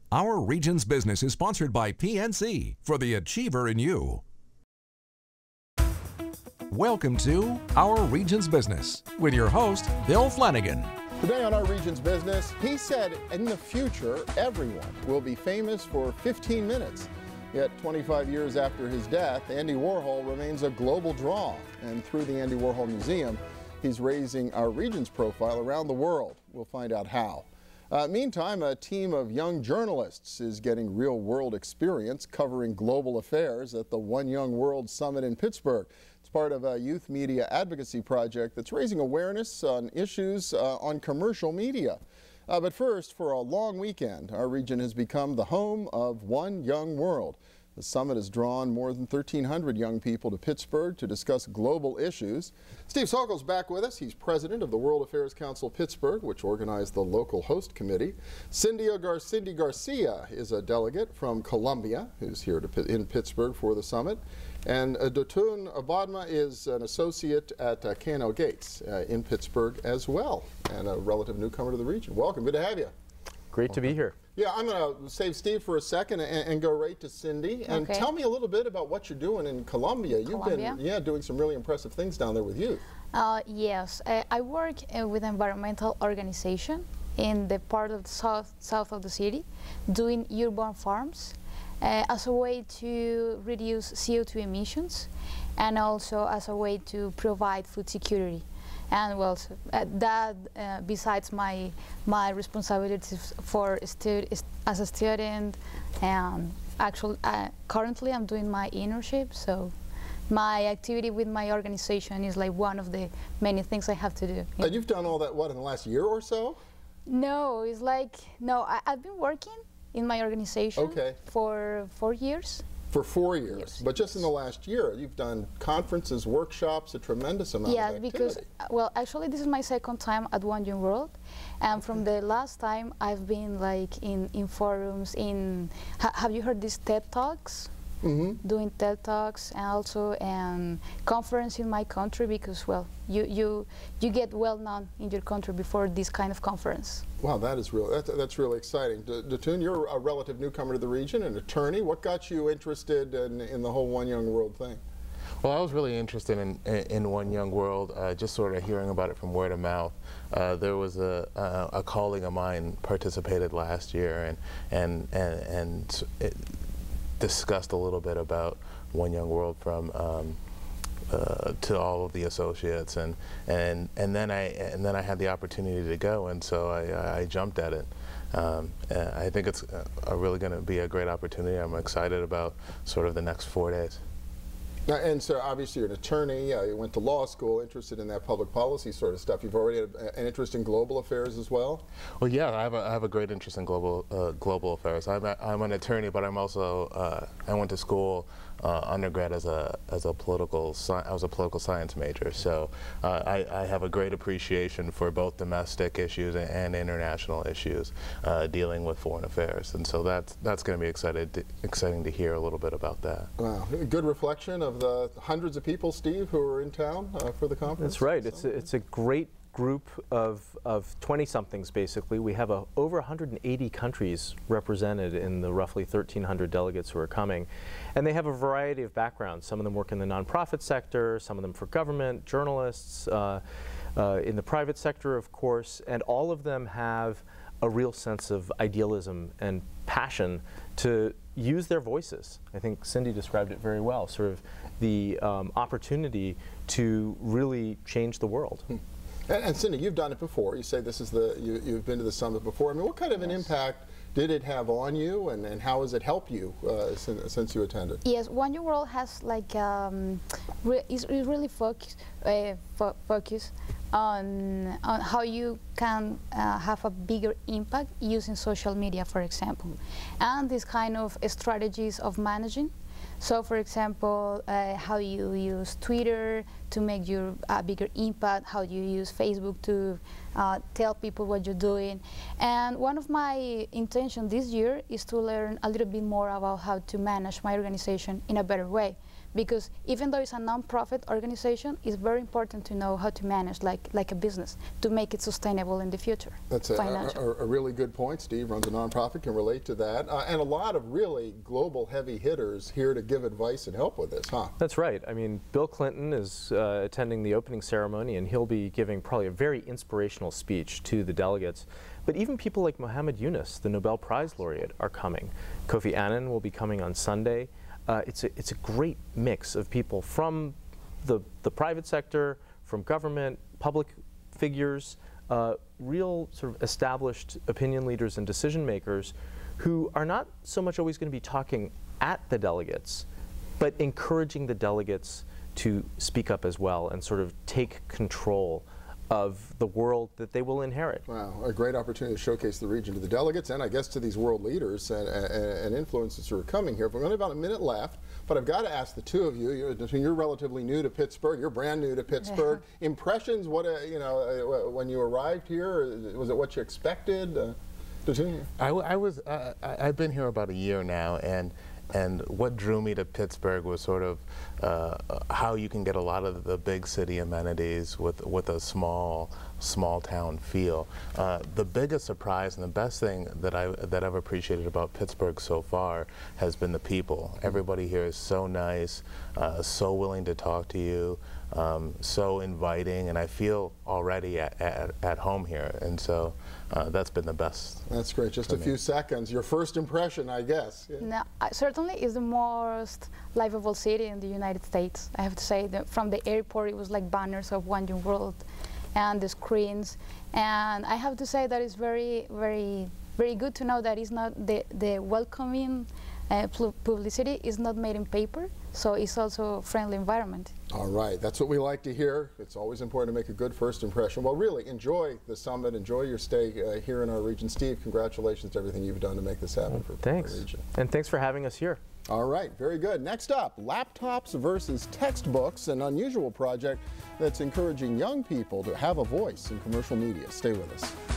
Our Region's Business is sponsored by PNC for the Achiever in You. Welcome to Our Region's Business with your host, Bill Flanagan. Today on Our Region's Business, he said in the future, everyone will be famous for 15 minutes. Yet 25 years after his death, Andy Warhol remains a global draw. And through the Andy Warhol Museum, he's raising our region's profile around the world. We'll find out how. Meantime, a team of young journalists is getting real-world experience covering global affairs at the One Young World Summit in Pittsburgh. It's part of a youth media advocacy project that's raising awareness on issues on commercial media. But first, for a long weekend, our region has become the home of One Young World. The summit has drawn more than 1,300 young people to Pittsburgh to discuss global issues. Steve Sokol's back with us. He's president of the World Affairs Council Pittsburgh, which organized the local host committee. Cindy Garcia is a delegate from Colombia, who's here in Pittsburgh for the summit. And Dotun Obadina is an associate at K&L Gates in Pittsburgh as well, and a relative newcomer to the region. Welcome. Good to have you. Great to be here. Yeah, I'm going to save Steve for a second and go right to Cindy. And tell me a little bit about what you're doing in Colombia. You've been doing some really impressive things down there with youth. Yes, I work with an environmental organization in the part of the south of the city, doing urban farms as a way to reduce CO2 emissions and also as a way to provide food security. And well, besides my responsibilities for as a student, and actually currently I'm doing my internship, so my activity with my organization is like one of the many things I have to do. And you've done all that, what, in the last year or so? No, it's like, no, I've been working in my organization for 4 years. For 4 years, yes. But just in the last year, you've done conferences, workshops, a tremendous amount of activity. Because, well, actually this is my second time at One Young World, and from the last time I've been like in forums, have you heard these TED Talks? Doing TED Talks and also conference in my country, because well, you get well known in your country before this kind of conference. Wow, that's really exciting. Dotun, you're a relative newcomer to the region, an attorney. What got you interested in the whole One Young World thing? Well, I was really interested in One Young World, just sort of hearing about it from word of mouth. There was a colleague of mine participated last year and it discussed a little bit about One Young World from to all of the associates, and then I had the opportunity to go, and so I jumped at it. I think it's really going to be a great opportunity. I'm excited about sort of the next 4 days. Now, and so obviously you're an attorney, you went to law school, interested in that public policy sort of stuff. You've already had an interest in global affairs as well? Well, yeah, I have a great interest in global affairs. I'm an attorney, but I'm also I went to school undergrad as a political science major. So I have a great appreciation for both domestic issues and international issues dealing with foreign affairs, and so that's going to be exciting to hear a little bit about that. Wow, good reflection of the hundreds of people, Steve, who are in town for the conference. That's right. It's a great group of 20-somethings, basically. We have over 180 countries represented in the roughly 1,300 delegates who are coming. And they have a variety of backgrounds. Some of them work in the nonprofit sector, some of them for government, journalists, in the private sector, of course, and all of them have a real sense of idealism and passion to use their voices. I think Cindy described it very well, sort of the opportunity to really change the world. And Cindy, you've done it before. You say this is you've been to the summit before. I mean, what kind of an impact did it have on you, and how has it helped you since you attended? Yes, One Young World has like is really focused on how you can have a bigger impact using social media, for example, and these kind of strategies of managing. So, for example, how you use Twitter to make your bigger impact, how you use Facebook to tell people what you're doing. And one of my intentions this year is to learn a little bit more about how to manage my organization in a better way. because even though it's a non-profit organization, it's very important to know how to manage like a business to make it sustainable in the future. That's a really good point. Steve runs a nonprofit, can relate to that. And a lot of really global heavy hitters here to give advice and help with this, huh? That's right. I mean, Bill Clinton is attending the opening ceremony, and he'll be giving probably a very inspirational speech to the delegates. But even people like Muhammad Yunus, the Nobel Prize laureate, are coming. Kofi Annan will be coming on Sunday. It's a great mix of people from the private sector, from government, public figures, real sort of established opinion leaders and decision makers who are not so much always going to be talking at the delegates, but encouraging the delegates to speak up as well and sort of take control of the world that they will inherit. Wow, a great opportunity to showcase the region to the delegates and I guess to these world leaders and influencers who are coming here. We've only about a minute left, but I've got to ask the two of you, you're relatively new to Pittsburgh, you're brand new to Pittsburgh. Impressions, what, you know, when you arrived here, was it what you expected? I've been here about a year now, and what drew me to Pittsburgh was sort of how you can get a lot of the big city amenities with a small town feel. The biggest surprise and the best thing that I've appreciated about Pittsburgh so far has been the people. Everybody here is so nice, so willing to talk to you, so inviting, and I feel already at home here, and so that's been the best. That's great. Just a few seconds. Your first impression, I guess. Yeah. No, certainly is the most livable city in the United States. I have to say that from the airport, it was like banners of One Young World and the screens. And I have to say that it's very, very, very good to know that it's not the welcoming publicity is not made in paper, so it's also a friendly environment. All right, that's what we like to hear. It's always important to make a good first impression. Well, really, enjoy the summit, enjoy your stay here in our region. Steve, congratulations to everything you've done to make this happen for our region. And thanks for having us here. All right, very good. Next up, laptops versus textbooks, an unusual project that's encouraging young people to have a voice in commercial media. Stay with us.